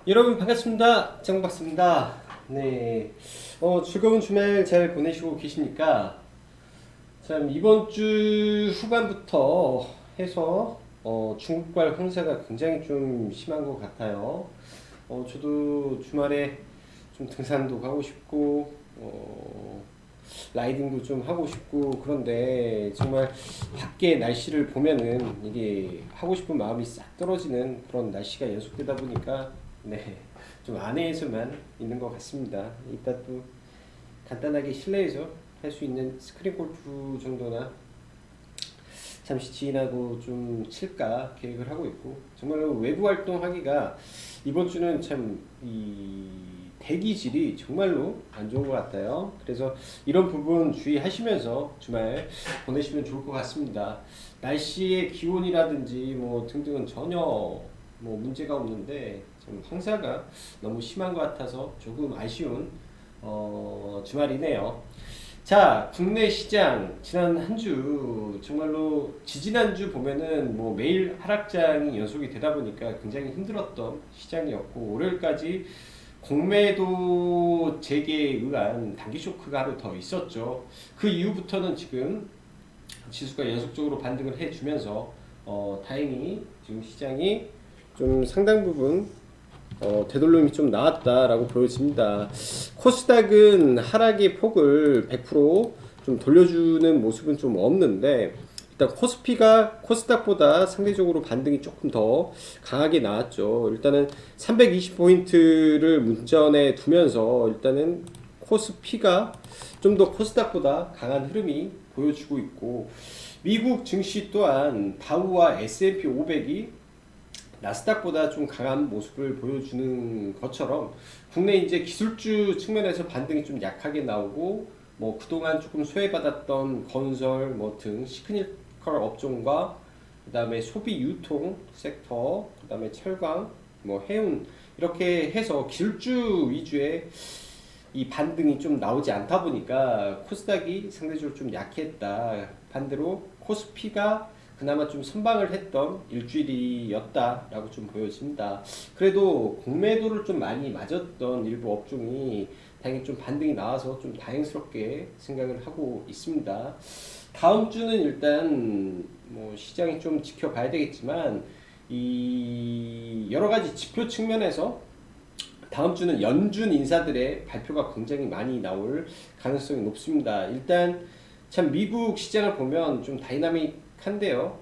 여러분 반갑습니다. 장박사입니다. 네, 즐거운 주말 잘 보내시고 계십니까? 참 이번 주 후반부터 해서 중국발 황사가 굉장히 좀 심한 것 같아요. 저도 주말에 좀 등산도 가고 싶고 라이딩도 좀 하고 싶고 그런데 정말 밖에 날씨를 보면은 이게 하고 싶은 마음이 싹 떨어지는 그런 날씨가 연속되다 보니까 네, 좀 안에서만 있는 것 같습니다. 이따 또 간단하게 실내에서 할 수 있는 스크린 골프 정도나 잠시 지인하고 좀 칠까 계획을 하고 있고, 정말로 외부 활동하기가 이번 주는 참 이 대기질이 정말로 안 좋은 것 같아요. 그래서 이런 부분 주의하시면서 주말 보내시면 좋을 것 같습니다. 날씨의 기온이라든지 뭐 등등은 전혀 뭐 문제가 없는데 좀 황사가 너무 심한 것 같아서 조금 아쉬운 주말이네요. 자, 국내 시장 지난 한 주 정말로 지지난주 보면은 뭐 매일 하락장이 연속이 되다 보니까 굉장히 힘들었던 시장이었고, 월요일까지 공매도 재개에 의한 단기 쇼크가 하루 더 있었죠. 그 이후부터는 지금 지수가 연속적으로 반등을 해주면서 다행히 지금 시장이 좀 상당 부분 되돌림이 좀 나왔다라고 보여집니다. 코스닥은 하락의 폭을 100%좀 돌려주는 모습은 좀 없는데, 일단 코스피가 코스닥보다 상대적으로 반등이 조금 더 강하게 나왔죠. 일단은 320포인트를 문전에 두면서 일단은 코스피가 좀 더 코스닥보다 강한 흐름이 보여주고 있고, 미국 증시 또한 다우와 S&P 500이 나스닥보다 좀 강한 모습을 보여주는 것처럼 국내 이제 기술주 측면에서 반등이 좀 약하게 나오고, 뭐 그동안 조금 소외받았던 건설 뭐 등 시크니컬 업종과 그다음에 소비 유통 섹터, 그다음에 철강, 뭐 해운, 이렇게 해서 기술주 위주의 이 반등이 좀 나오지 않다 보니까 코스닥이 상대적으로 좀 약했다. 반대로 코스피가 그나마 좀 선방을 했던 일주일이었다라고 좀 보여집니다. 그래도 공매도를 좀 많이 맞았던 일부 업종이 다행히 좀 반등이 나와서 좀 다행스럽게 생각을 하고 있습니다. 다음 주는 일단 뭐 시장이 좀 지켜봐야 되겠지만, 이 여러 가지 지표 측면에서 다음 주는 연준 인사들의 발표가 굉장히 많이 나올 가능성이 높습니다. 일단 참 미국 시장을 보면 좀 다이나믹한데요.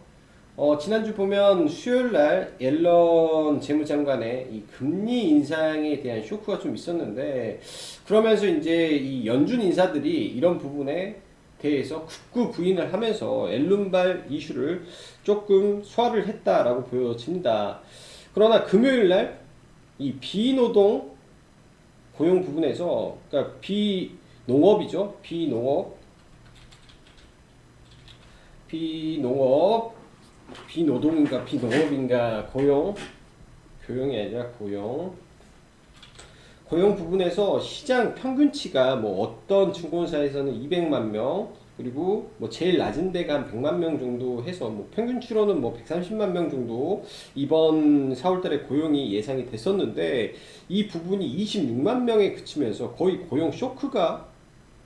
지난주 보면 수요일날 옐런 재무장관의 이 금리 인상에 대한 쇼크가 좀 있었는데, 그러면서 이제 이 연준 인사들이 이런 부분에 대해서 극구 부인을 하면서 옐런발 이슈를 조금 소화를 했다라고 보여집니다. 그러나 금요일날 이 비노동 고용 부분에서, 그러니까 비농업이죠. 비노동인가 비농업인가, 교용이 아니라 고용 부분에서 시장 평균치가 뭐 어떤 증권사에서는 200만 명, 그리고 뭐 제일 낮은 데가 한 100만 명 정도 해서 뭐 평균치로는 뭐 130만 명 정도 이번 4월달에 고용이 예상이 됐었는데, 이 부분이 26만 명에 그치면서 거의 고용 쇼크가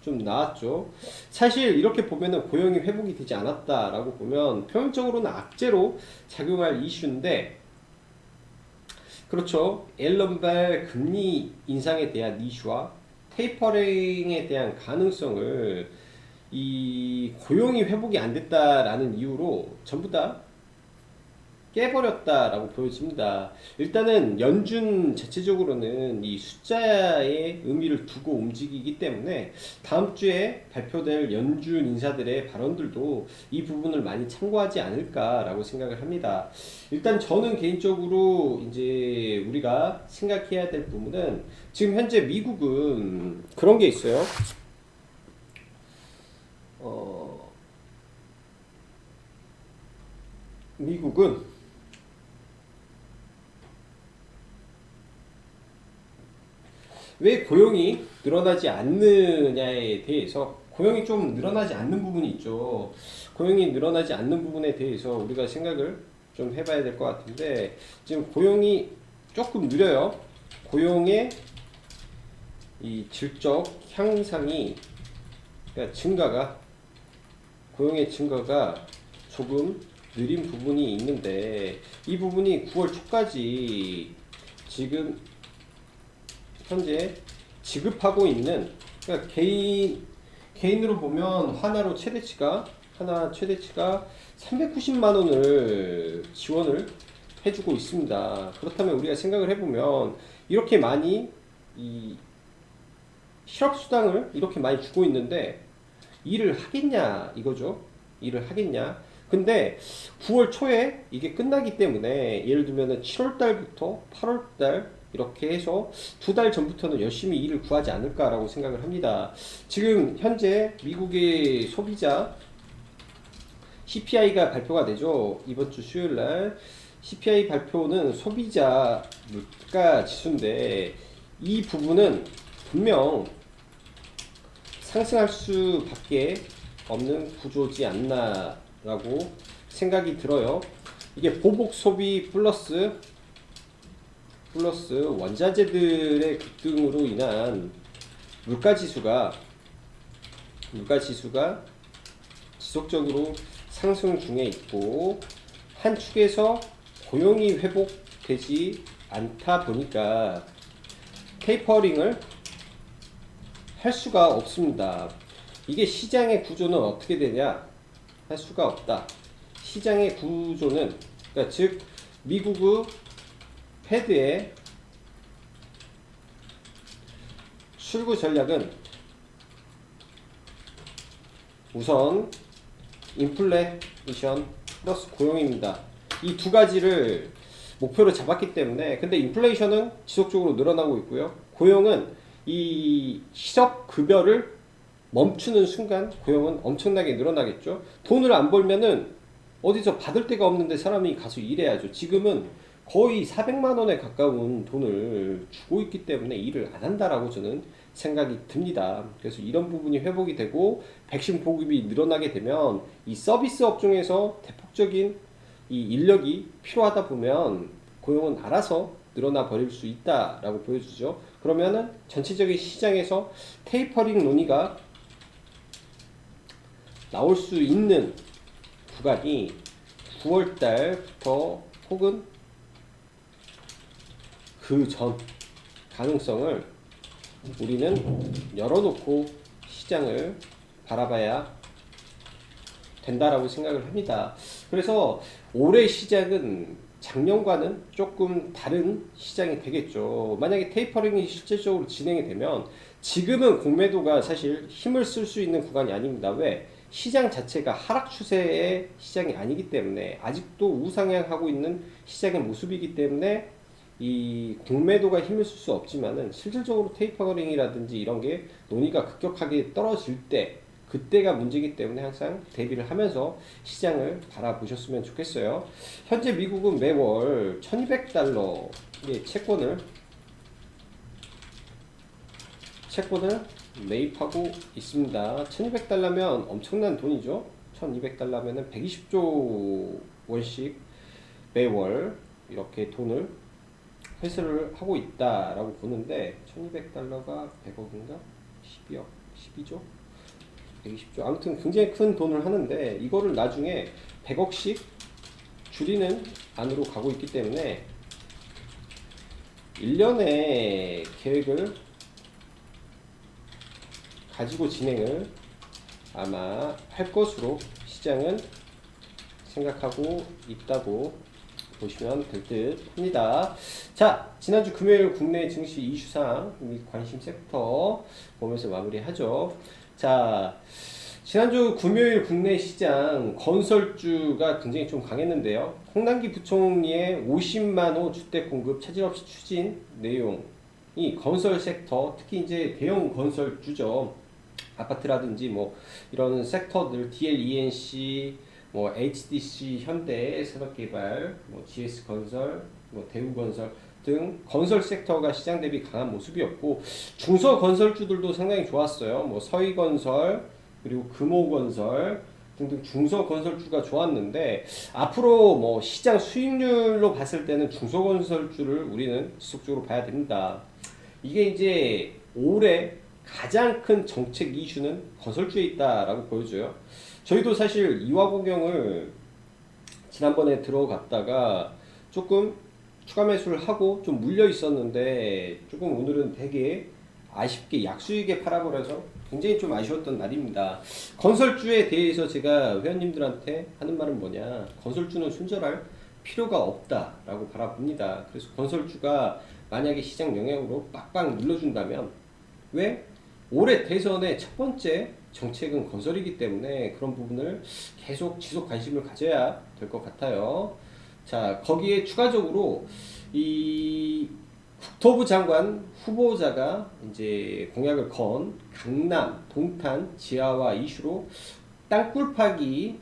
좀 나왔죠. 사실 이렇게 보면은 고용이 회복이 되지 않았다라고 보면 표면적으로는 악재로 작용할 이슈인데, 그렇죠. 앨런발 금리 인상에 대한 이슈와 테이퍼링에 대한 가능성을 이 고용이 회복이 안 됐다라는 이유로 전부 다 깨버렸다라고 보여집니다. 일단은 연준 자체적으로는 이 숫자의 의미를 두고 움직이기 때문에 다음 주에 발표될 연준 인사들의 발언들도 이 부분을 많이 참고하지 않을까라고 생각을 합니다. 일단 저는 개인적으로 이제 우리가 생각해야 될 부분은, 지금 현재 미국은 그런 게 있어요. 미국은 왜 고용이 늘어나지 않느냐에 대해서, 고용이 좀 늘어나지 않는 부분이 있죠. 고용이 늘어나지 않는 부분에 대해서 우리가 생각을 좀 해봐야 될 것 같은데, 지금 고용이 조금 느려요. 고용의 이 질적 향상이, 그러니까 고용의 증가가 조금 느린 부분이 있는데, 이 부분이 9월 초까지 지금 현재 지급하고 있는, 그러니까 개인으로 보면 하나 최대치가 390만 원을 지원을 해주고 있습니다. 그렇다면 우리가 생각을 해보면, 이렇게 많이 이 실업수당을 이렇게 많이 주고 있는데 일을 하겠냐 이거죠. 일을 하겠냐. 근데 9월 초에 이게 끝나기 때문에, 예를 들면 7월 달부터 8월 달 이렇게 해서 2달 전부터는 열심히 일을 구하지 않을까라고 생각을 합니다. 지금 현재 미국의 소비자 CPI가 발표가 되죠. 이번 주 수요일 날 CPI 발표는 소비자 물가 지수인데, 이 부분은 분명 상승할 수밖에 없는 구조지 않나라고 생각이 들어요. 이게 보복 소비 플러스 원자재들의 급등으로 인한 물가 지수가 지속적으로 상승 중에 있고, 한 축에서 고용이 회복되지 않다 보니까 테이퍼링을 할 수가 없습니다. 이게 시장의 구조는 어떻게 되냐? 할 수가 없다. 시장의 구조는, 그러니까 즉 미국의 패드의 출구 전략은 우선 인플레이션 플러스 고용입니다. 이 두 가지를 목표로 잡았기 때문에, 근데 인플레이션은 지속적으로 늘어나고 있고요. 고용은 이 실업급여를 멈추는 순간 고용은 엄청나게 늘어나겠죠. 돈을 안 벌면은 어디서 받을 데가 없는데 사람이 가서 일해야죠. 지금은 거의 400만 원에 가까운 돈을 주고 있기 때문에 일을 안 한다라고 저는 생각이 듭니다. 그래서 이런 부분이 회복이 되고 백신 보급이 늘어나게 되면 이 서비스 업종에서 대폭적인 이 인력이 필요하다 보면 고용은 알아서 늘어나 버릴 수 있다라고 보여주죠. 그러면은 전체적인 시장에서 테이퍼링 논의가 나올 수 있는 구간이 9월 달부터 혹은 그 전 가능성을 우리는 열어놓고 시장을 바라봐야 된다라고 생각을 합니다. 그래서 올해 시장은 작년과는 조금 다른 시장이 되겠죠. 만약에 테이퍼링이 실질적으로 진행이 되면, 지금은 공매도가 사실 힘을 쓸 수 있는 구간이 아닙니다. 왜? 시장 자체가 하락 추세의 시장이 아니기 때문에, 아직도 우상향하고 있는 시장의 모습이기 때문에 이 공매도가 힘을 쓸 수 없지만은, 실질적으로 테이퍼링이라든지 이런 게 논의가 급격하게 떨어질 때, 그때가 문제이기 때문에 항상 대비를 하면서 시장을 바라보셨으면 좋겠어요. 현재 미국은 매월 1200달러의 채권을 매입하고 있습니다. 1200달러면 엄청난 돈이죠. 1200달러면은 120조 원씩 매월 이렇게 돈을 회수를 하고 있다라고 보는데, 1200달러가 100억인가? 12억? 12조? 120조. 아무튼 굉장히 큰 돈을 하는데, 이거를 나중에 100억씩 줄이는 안으로 가고 있기 때문에 1년의 계획을 가지고 진행을 아마 할 것으로 시장은 생각하고 있다고 보시면 될 듯 합니다. 자, 지난주 금요일 국내 증시 이슈상 및 관심 섹터 보면서 마무리하죠. 자, 지난주 금요일 국내 시장 건설주가 굉장히 좀 강했는데요. 홍남기 부총리의 50만호 주택 공급 차질 없이 추진 내용이 건설 섹터, 특히 이제 대형 건설주죠. 아파트라든지 뭐 이런 섹터들, DLENC, 뭐 HDC, 현대 산업개발, 뭐 GS건설, 뭐 대우건설 등 건설 섹터가 시장 대비 강한 모습이었고, 중소 건설주들도 상당히 좋았어요. 뭐 서희건설, 그리고 금호건설 등등 중소건설주가 좋았는데 앞으로 뭐 시장 수익률로 봤을 때는 중소건설주를 우리는 지속적으로 봐야 됩니다. 이게 이제 올해 가장 큰 정책 이슈는 건설주에 있다라고 보여줘요. 저희도 사실 이화공영을 지난번에 들어갔다가 조금 추가 매수를 하고 좀 물려 있었는데 조금 오늘은 되게 아쉽게 약수익에 팔아버려서 굉장히 좀 아쉬웠던 날입니다. 건설주에 대해서 제가 회원님들한테 하는 말은 뭐냐, 건설주는 손절할 필요가 없다라고 바라봅니다. 그래서 건설주가 만약에 시장 영향으로 빡빡 눌러준다면, 왜? 올해 대선의 첫 번째 정책은 건설이기 때문에 그런 부분을 계속 지속 관심을 가져야 될 것 같아요. 자, 거기에 추가적으로 이 국토부 장관 후보자가 이제 공약을 건 강남, 동탄, 지하화 이슈로 땅굴 파기,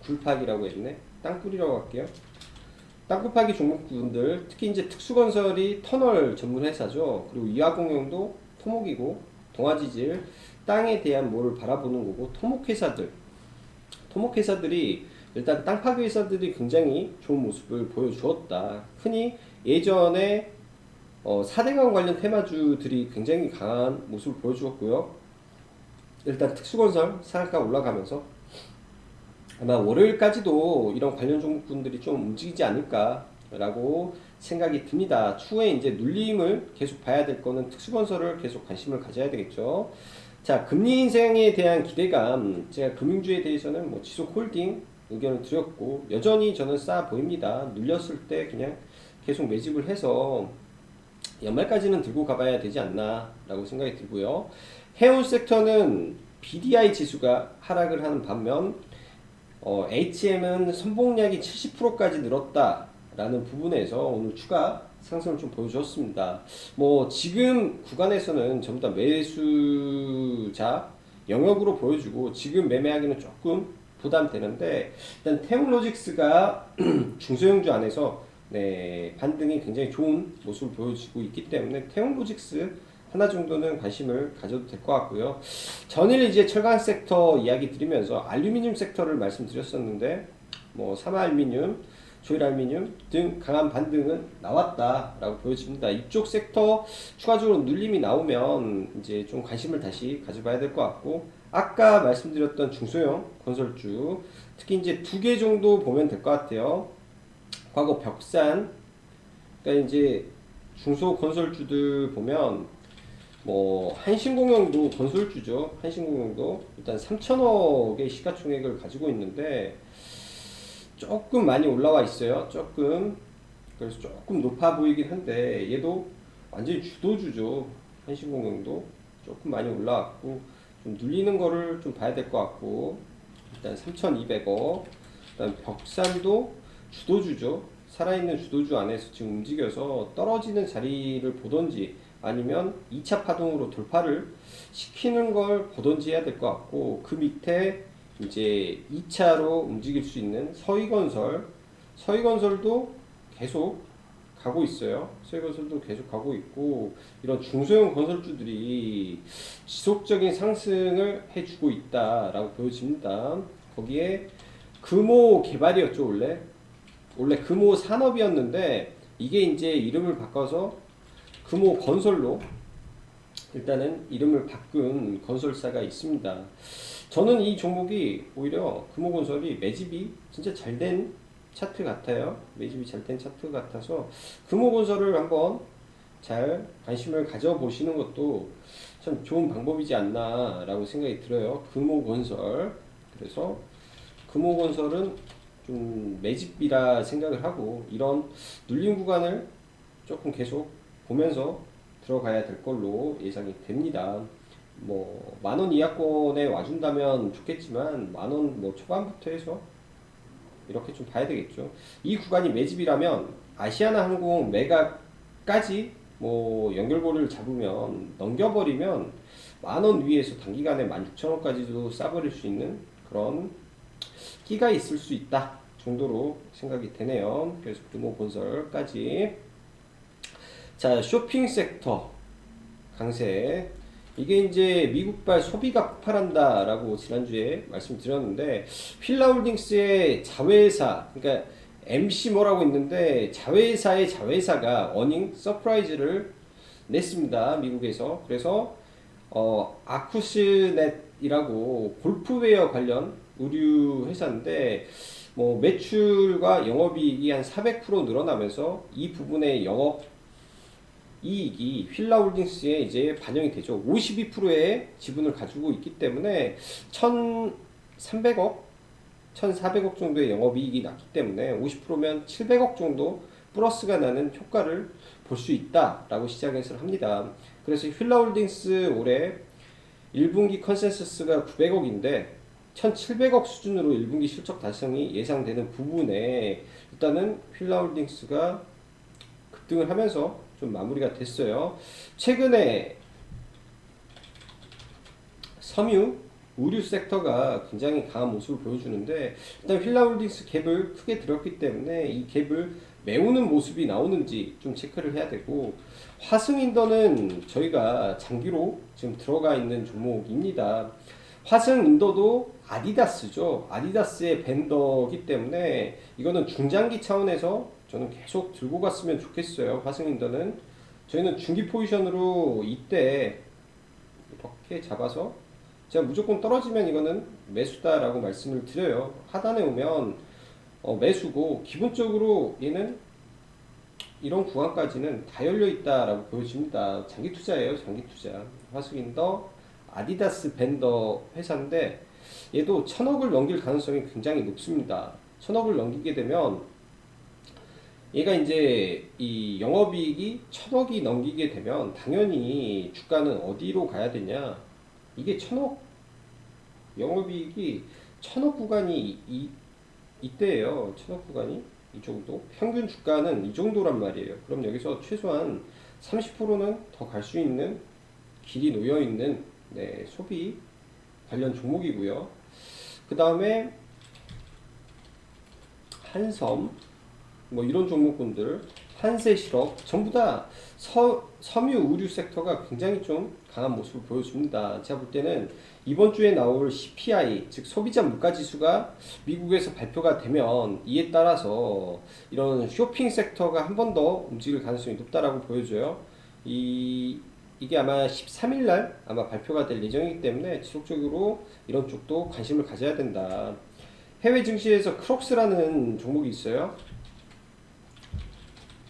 굴파기라고 했네. 땅굴이라고 할게요. 땅굴 파기 종목군들, 특히 이제 특수건설이 터널 전문 회사죠. 그리고 이화공영도 토목이고, 동아지질 땅에 대한 뭐를 바라보는 거고, 토목회사들이 일단 땅 파기 회사들이 굉장히 좋은 모습을 보여주었다. 흔히 예전에 4대강 관련 테마주들이 굉장히 강한 모습을 보여주었고요. 일단 특수건설 상한가 올라가면서 아마 월요일까지도 이런 관련 종목군들이 좀 움직이지 않을까라고 생각이 듭니다. 추후에 이제 눌림을 계속 봐야 될 거는 특수건설을 계속 관심을 가져야 되겠죠. 자, 금리 인상에 대한 기대감, 제가 금융주에 대해서는 뭐 지속 홀딩 의견을 드렸고, 여전히 저는 싸 보입니다. 눌렸을 때 그냥 계속 매집을 해서 연말까지는 들고 가봐야 되지 않나 라고 생각이 들고요. 해운 섹터는 BDI 지수가 하락을 하는 반면 HM은 선봉량이 70%까지 늘었다 라는 부분에서 오늘 추가 상승을 좀 보여주었습니다. 뭐 지금 구간에서는 전부 다 매수자 영역으로 보여주고 지금 매매하기는 조금 부담되는데, 일단 테크놀로직스가 중소형주 안에서 네, 반등이 굉장히 좋은 모습을 보여주고 있기 때문에 테크놀로직스 하나 정도는 관심을 가져도 될 것 같고요. 전일 이제 철강 섹터 이야기 드리면서 알루미늄 섹터를 말씀드렸었는데, 뭐 삼화알루미늄, 조일알루미늄 등 강한 반등은 나왔다라고 보여집니다. 이쪽 섹터 추가적으로 눌림이 나오면 이제 좀 관심을 다시 가져봐야 될 것 같고, 아까 말씀드렸던 중소형 건설주 특히 이제 두 개 정도 보면 될 것 같아요. 과거 벽산, 그러니까 이제 중소 건설주들 보면 뭐 한신공영도 건설주죠. 한신공영도 일단 3천억의 시가총액을 가지고 있는데 조금 많이 올라와 있어요. 조금, 그래서 조금 높아 보이긴 한데 얘도 완전히 주도주죠. 한신공영도 조금 많이 올라왔고 좀 눌리는 거를 좀 봐야 될 것 같고, 일단 3,200억. 일단 벽산도 주도주죠. 살아있는 주도주 안에서 지금 움직여서 떨어지는 자리를 보던지 아니면 2차 파동으로 돌파를 시키는 걸 보던지 해야 될 것 같고, 그 밑에 이제 2차로 움직일 수 있는 서희건설도 계속 가고 있어요. 서희건설도 계속 가고 있고, 이런 중소형 건설주들이 지속적인 상승을 해주고 있다라고 보여집니다. 거기에 금호 개발이었죠. 원래 금호 산업이었는데 이게 이제 이름을 바꿔서 금호 건설로 일단은 이름을 바꾼 건설사가 있습니다. 저는 이 종목이 오히려 금호건설이 매집이 진짜 잘된 차트 같아요. 매집이 잘된 차트 같아서 금호건설을 한번 잘 관심을 가져보시는 것도 참 좋은 방법이지 않나 라고 생각이 들어요. 금호건설. 그래서 금호건설은 좀 매집이라 생각을 하고, 이런 눌림 구간을 조금 계속 보면서 들어가야 될 걸로 예상이 됩니다. 뭐 만원 이하권에 와준다면 좋겠지만 만원 뭐 초반부터 해서 이렇게 좀 봐야 되겠죠. 이 구간이 매집이라면 아시아나항공 매각까지 뭐 연결고리를 잡으면 넘겨버리면 만원 위에서 단기간에 16,000원까지도 싸버릴 수 있는 그런 끼가 있을 수 있다 정도로 생각이 되네요. 그래서 금호건설까지. 자, 쇼핑 섹터 강세. 이게 이제 미국발 소비가 폭발한다라고 지난주에 말씀드렸는데, 휠라홀딩스의 자회사, 그러니까 MC 뭐라고 있는데 자회사의 자회사가 어닝 서프라이즈를 냈습니다. 미국에서. 그래서 아쿠스넷이라고 골프웨어 관련 의류 회사인데, 뭐 매출과 영업이익이 한 400% 늘어나면서 이 부분의 영업 이익이 휠라홀딩스에 이제 반영이 되죠. 52%의 지분을 가지고 있기 때문에 1,300억, 1,400억 정도의 영업이익이 났기 때문에 50%면 700억 정도 플러스가 나는 효과를 볼 수 있다라고 시장 해석을 합니다. 그래서 휠라홀딩스 올해 1분기 컨센서스가 900억인데 1,700억 수준으로 1분기 실적 달성이 예상되는 부분에 일단은 휠라홀딩스가 급등을 하면서 좀 마무리가 됐어요. 최근에 섬유, 의류 섹터가 굉장히 강한 모습을 보여주는데, 일단 휠라홀딩스 갭을 크게 들었기 때문에 이 갭을 메우는 모습이 나오는지 좀 체크를 해야 되고, 화승인더는 저희가 장기로 지금 들어가 있는 종목입니다. 화승인더도 아디다스죠. 아디다스의 벤더이기 때문에 이거는 중장기 차원에서 저는 계속 들고 갔으면 좋겠어요. 화승인더는 저희는 중기 포지션으로 이때 이렇게 잡아서 제가 무조건 떨어지면 이거는 매수다라고 말씀을 드려요. 하단에 오면 매수고, 기본적으로 얘는 이런 구간까지는 다 열려 있다라고 보여집니다. 장기 투자예요, 장기 투자. 화승인더 아디다스 벤더 회사인데 얘도 1,000억을 넘길 가능성이 굉장히 높습니다. 1,000억을 넘기게 되면 얘가 이제 이 영업이익이 1,000억이 넘기게 되면 당연히 주가는 어디로 가야 되냐? 이게 1,000억 영업이익이 1,000억 구간이 이때예요. 1,000억 구간이 이 정도. 평균 주가는 이 정도란 말이에요. 그럼 여기서 최소한 30%는 더 갈 수 있는 길이 놓여 있는 소비 관련 종목이고요. 그 다음에 한섬, 뭐 이런 종목군들, 한세실업 전부 다 섬유 의류 섹터가 굉장히 좀 강한 모습을 보여줍니다. 제가 볼 때는 이번 주에 나올 CPI, 즉 소비자 물가 지수가 미국에서 발표가 되면 이에 따라서 이런 쇼핑 섹터가 한 번 더 움직일 가능성이 높다라고 보여져요. 이게 아마 13일 날 아마 발표가 될 예정이기 때문에 지속적으로 이런 쪽도 관심을 가져야 된다. 해외 증시에서 크록스라는 종목이 있어요.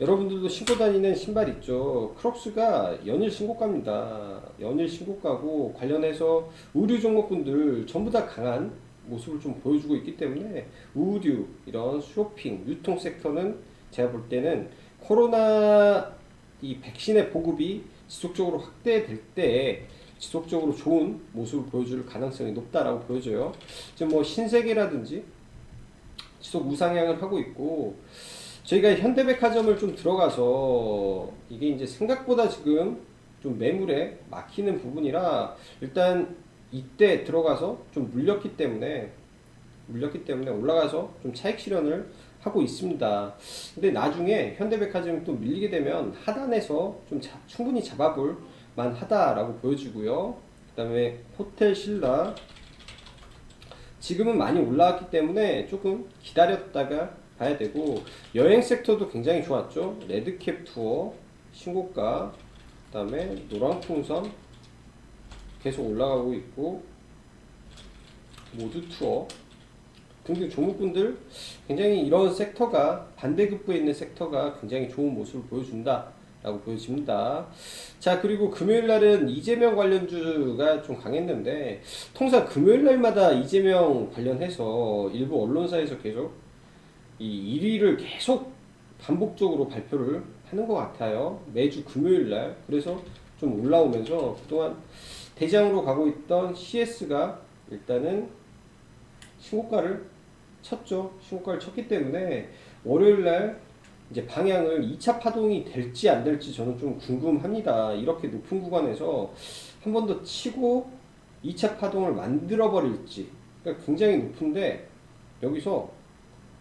여러분들도 신고 다니는 신발 있죠. 크록스가 연일 신고가입니다. 연일 신고가고, 관련해서 의류 종목군들 전부 다 강한 모습을 좀 보여주고 있기 때문에 의류, 이런 쇼핑, 유통 섹터는 제가 볼 때는 코로나 이 백신의 보급이 지속적으로 확대될 때 지속적으로 좋은 모습을 보여줄 가능성이 높다라고 보여져요. 지금 뭐 신세계라든지 지속 우상향을 하고 있고, 저희가 현대백화점을 좀 들어가서 이게 이제 생각보다 지금 좀 매물에 막히는 부분이라 일단 이때 들어가서 좀 물렸기 때문에 올라가서 좀 차익 실현을 하고 있습니다. 근데 나중에 현대백화점이 또 밀리게 되면 하단에서 좀 충분히 잡아볼 만하다라고 보여지고요. 그 다음에 호텔 신라 지금은 많이 올라왔기 때문에 조금 기다렸다가 봐야 되고, 여행 섹터도 굉장히 좋았죠. 레드캡 투어 신고가, 그 다음에 노랑풍선 계속 올라가고 있고, 모두 투어 등등 종목군들 굉장히 이런 섹터가 반대급부에 있는 섹터가 굉장히 좋은 모습을 보여준다 라고 보여집니다. 자, 그리고 금요일날은 이재명 관련주가 좀 강했는데, 통상 금요일날마다 이재명 관련해서 일부 언론사에서 계속 이 1위를 계속 반복적으로 발표를 하는 것 같아요. 매주 금요일날. 그래서 좀 올라오면서 그동안 대장으로 가고 있던 CS가 일단은 신고가를 쳤죠. 신고가를 쳤기 때문에 월요일날 이제 방향을 2차 파동이 될지 안 될지 저는 좀 궁금합니다. 이렇게 높은 구간에서 한 번 더 치고 2차 파동을 만들어 버릴지. 그러니까 굉장히 높은데 여기서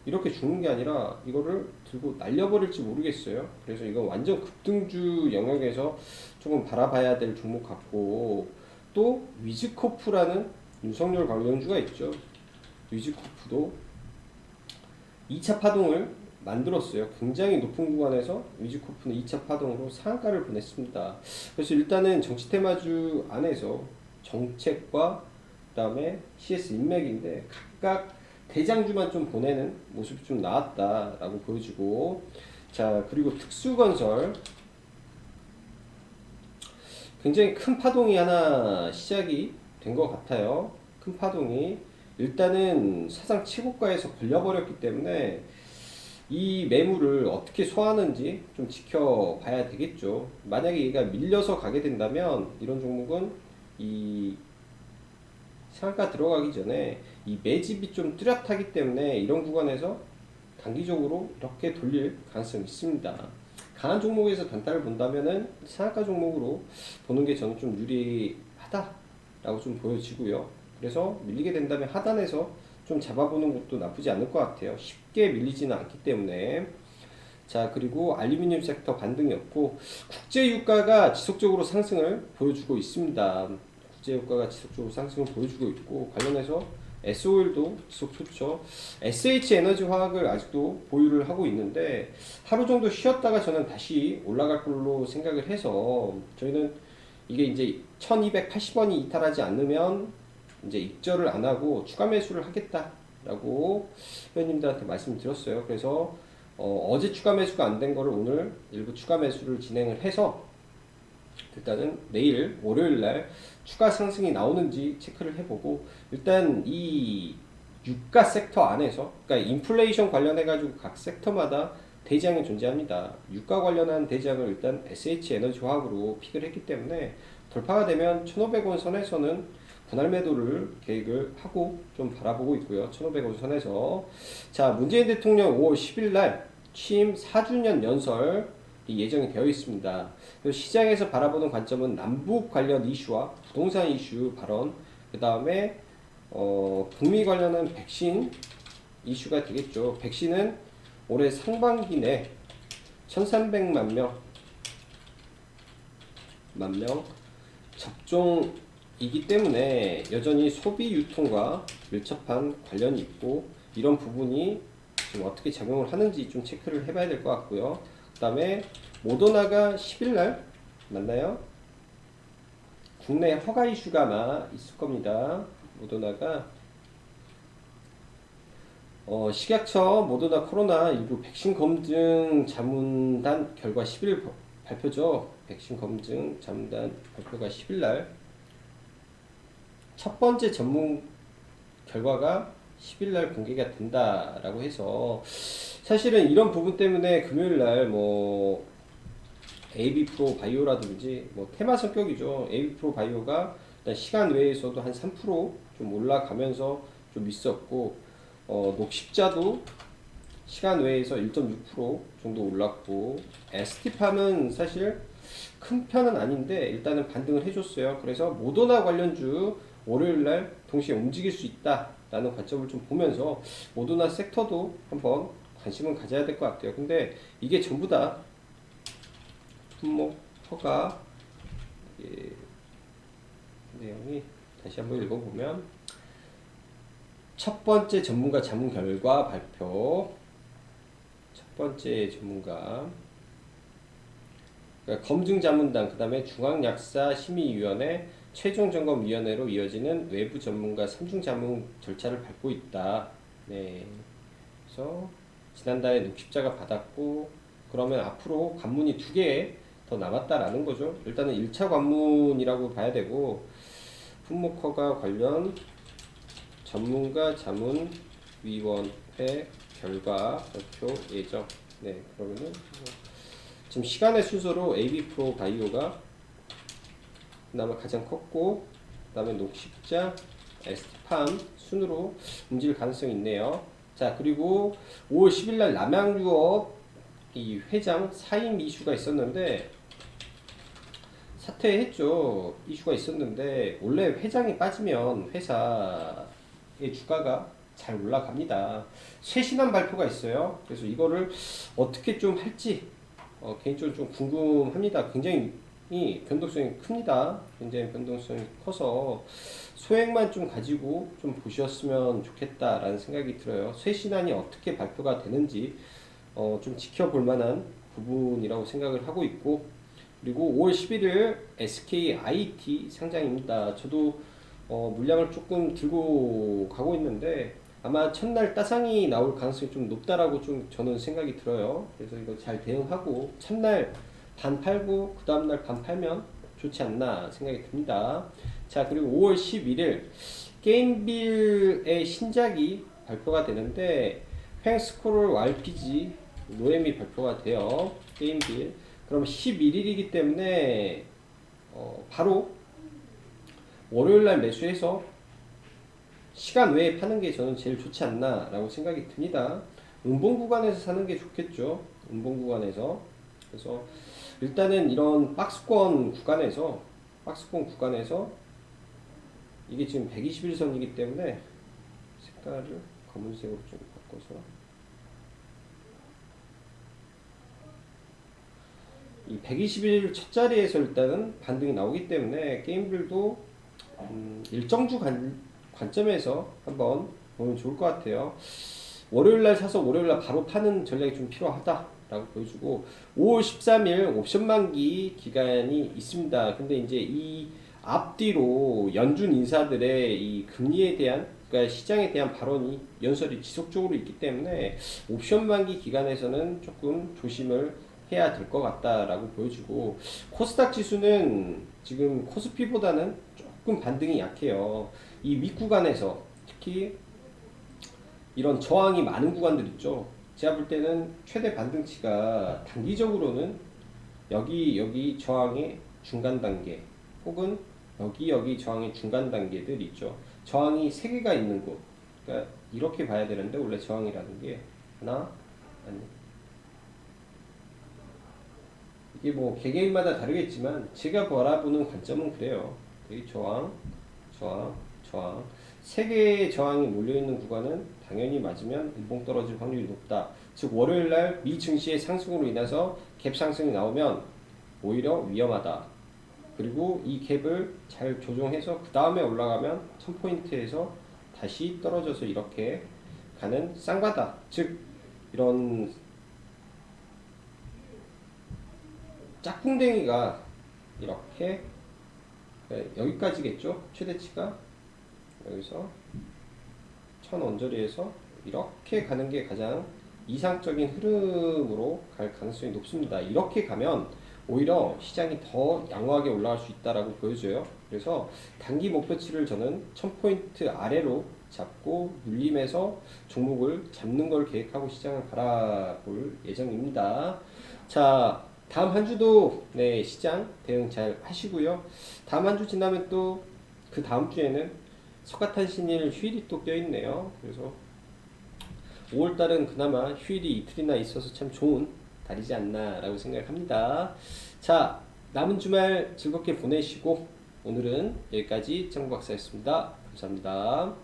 이렇게 죽는 게 아니라 이거를 들고 날려버릴지 모르겠어요. 그래서 이건 완전 급등주 영역에서 조금 바라봐야 될 종목 같고, 또 위즈코프라는 윤석열 관련주가 있죠. 위즈코프도 2차 파동을 만들었어요. 굉장히 높은 구간에서 위즈코프는 2차 파동으로 상한가를 보냈습니다. 그래서 일단은 정치 테마주 안에서 정책과 그다음에 CS 인맥인데 각각 대장주만 좀 보내는 모습이 좀 나왔다라고 보여지고, 자 그리고 특수건설 굉장히 큰 파동이 하나 시작이 된 것 같아요. 큰 파동이 일단은 사상 최고가에서 걸려버렸기 때문에 이 매물을 어떻게 소화하는지 좀 지켜봐야 되겠죠. 만약에 얘가 밀려서 가게 된다면 이런 종목은 이 상한가 들어가기 전에 이 매집이 좀 뚜렷하기 때문에 이런 구간에서 단기적으로 이렇게 돌릴 가능성이 있습니다. 강한 종목에서 단타를 본다면은 상한가 종목으로 보는 게 저는 좀 유리하다라고 좀 보여지고요. 그래서 밀리게 된다면 하단에서 좀 잡아보는 것도 나쁘지 않을 것 같아요. 쉽게 밀리지는 않기 때문에. 자 그리고 알루미늄 섹터 반등이었고, 국제유가가 지속적으로 상승을 보여주고 있습니다. 국제유가가 지속적으로 상승을 보여주고 있고, 관련해서 S오일도 지속 좋죠. SH에너지화학을 아직도 보유를 하고 있는데 하루 정도 쉬었다가 저는 다시 올라갈 걸로 생각을 해서, 저희는 이게 이제 1280원이 이탈하지 않으면 이제 익절을 안 하고 추가 매수를 하겠다라고 회원님들한테 말씀드렸어요. 그래서 어제 추가 매수가 안 된 거를 오늘 일부 추가 매수를 진행을 해서 일단은 내일 월요일날 추가 상승이 나오는지 체크를 해보고, 일단 이 유가 섹터 안에서, 그러니까 인플레이션 관련해 가지고 각 섹터마다 대장이 존재합니다. 유가 관련한 대장을 일단 SH에너지화학으로 픽을 했기 때문에 돌파가 되면 1,500원 선에서는 분할 매도를 계획을 하고 좀 바라보고 있고요. 1,500원 선에서. 자 문재인 대통령 5월 10일 날 취임 4주년 연설 예정이 되어 있습니다. 시장에서 바라보는 관점은 남북 관련 이슈와 부동산 이슈 발언, 그 다음에 북미 관련한 백신 이슈가 되겠죠. 백신은 올해 상반기 내 1,300만 명 접종이기 때문에 여전히 소비 유통과 밀접한 관련이 있고, 이런 부분이 지금 어떻게 작용을 하는지 좀 체크를 해봐야 될 것 같고요. 그 다음에 모더나가 10일날 맞나요? 국내 허가 이슈가 아마 있을 겁니다. 모더나가 식약처 모더나 코로나19 백신 검증 자문단 결과 10일 발표죠. 백신 검증 자문단 발표가 10일날 첫 번째 전문 결과가 10일날 공개가 된다라고 해서, 사실은 이런 부분 때문에 금요일날 뭐 AB프로 바이오라든지 뭐 테마 성격이죠. AB프로 바이오가 일단 시간 외에서도 한 3%좀 올라가면서 좀 있었고, 녹십자도 시간 외에서 1.6% 정도 올랐고, ST팜은 사실 큰 편은 아닌데 일단은 반등을 해줬어요. 그래서 모더나 관련주 월요일날 동시에 움직일 수 있다라는 관점을 좀 보면서 모더나 섹터도 한번 관심은 가져야 될 것 같아요. 근데 이게 전부 다 품목 허가 내용이 다시 한번 읽어보면, 첫 번째 전문가 자문 결과 발표, 첫 번째 전문가 그러니까 검증자문단, 그 다음에 중앙약사심의위원회, 최종점검위원회로 이어지는 외부 전문가 3중 자문 절차를 밟고 있다. 네. 그래서 지난달에 녹십자가 받았고, 그러면 앞으로 관문이 2개 더 남았다라는 거죠. 일단은 1차 관문이라고 봐야 되고, 품목허가 관련 전문가 자문위원회 결과 발표 예정. 네, 그러면은 지금 시간의 순서로 AB프로 바이오가 그나마 가장 컸고, 그 다음에 녹십자, ST팜 순으로 움직일 가능성이 있네요. 자 그리고 5월 10일날 남양유업 이 회장 사임 이슈가 있었는데, 사퇴했죠. 이슈가 있었는데 원래 회장이 빠지면 회사의 주가가 잘 올라갑니다. 최신한 발표가 있어요. 그래서 이거를 어떻게 좀 할지 개인적으로 좀 궁금합니다. 굉장히 이 변동성이 큽니다. 굉장히 변동성이 커서 소액만 좀 가지고 좀 보셨으면 좋겠다라는 생각이 들어요. 쇄신안이 어떻게 발표가 되는지 좀 지켜볼 만한 부분이라고 생각을 하고 있고, 그리고 5월 11일 SKIT 상장입니다. 저도 물량을 조금 들고 가고 있는데 아마 첫날 따상이 나올 가능성이 좀 높다라고 좀 저는 생각이 들어요. 그래서 이거 잘 대응하고 첫날 반 팔고 그 다음날 반 팔면 좋지 않나 생각이 듭니다. 자, 그리고 5월 11일 게임빌의 신작이 발표가 되는데 횡스크롤 RPG 노엠이 발표가 돼요. 게임빌. 그럼 11일이기 때문에 바로 월요일날 매수해서 시간 외에 파는 게 저는 제일 좋지 않나 라고 생각이 듭니다. 음봉 구간에서 사는 게 좋겠죠. 음봉 구간에서. 그래서 일단은 이런 박스권 구간에서 이게 지금 121선이기 때문에 색깔을 검은색으로 좀 바꿔서 이 121 첫 자리에서 일단은 반등이 나오기 때문에 게임들도 일정주 관점에서 한번 보면 좋을 것 같아요. 월요일날 사서 월요일날 바로 파는 전략이 좀 필요하다라고 보여주고, 5월 13일 옵션 만기 기간이 있습니다. 근데 이제 이 앞뒤로 연준 인사들의 이 금리에 대한, 그러니까 시장에 대한 발언이 연설이 지속적으로 있기 때문에 옵션 만기 기간에서는 조금 조심을 해야 될 것 같다라고 보여주고, 코스닥 지수는 지금 코스피보다는 조금 반등이 약해요. 이 윗구간에서 특히 이런 저항이 많은 구간들 있죠. 제가 볼 때는 최대 반등치가 단기적으로는 여기 저항의 중간 단계, 혹은 여기 저항의 중간 단계들 있죠. 저항이 3개가 있는 곳. 그러니까 이렇게 봐야 되는데 원래 저항이라는 게 하나, 아니, 이게 뭐 개개인마다 다르겠지만 제가 바라보는 관점은 그래요. 여기 저항, 저항. 3개의 저항이 몰려있는 구간은 당연히 맞으면 음봉 떨어질 확률이 높다. 즉 월요일날 미 증시의 상승으로 인해서 갭 상승이 나오면 오히려 위험하다. 그리고 이 갭을 잘 조정해서 그 다음에 올라가면 1000포인트에서 다시 떨어져서 이렇게 가는 쌍바닥, 즉 이런 짝꿍댕이가 이렇게 여기까지겠죠. 최대치가 여기서 1000원저리에서 이렇게 가는 게 가장 이상적인 흐름으로 갈 가능성이 높습니다. 이렇게 가면 오히려 시장이 더 양호하게 올라갈 수 있다라고 보여줘요. 그래서 단기 목표치를 저는 1000포인트 아래로 잡고 눌림에서 종목을 잡는 걸 계획하고 시장을 바라볼 예정입니다. 자, 다음 한 주도 네, 시장 대응 잘 하시고요. 다음 한 주 지나면 또 그 다음 주에는 석가탄신일 휴일이 또 껴있네요. 그래서 5월달은 그나마 휴일이 이틀이나 있어서 참 좋은 달이지 않나 라고 생각합니다. 자, 남은 주말 즐겁게 보내시고 오늘은 여기까지 정박사였습니다. 감사합니다.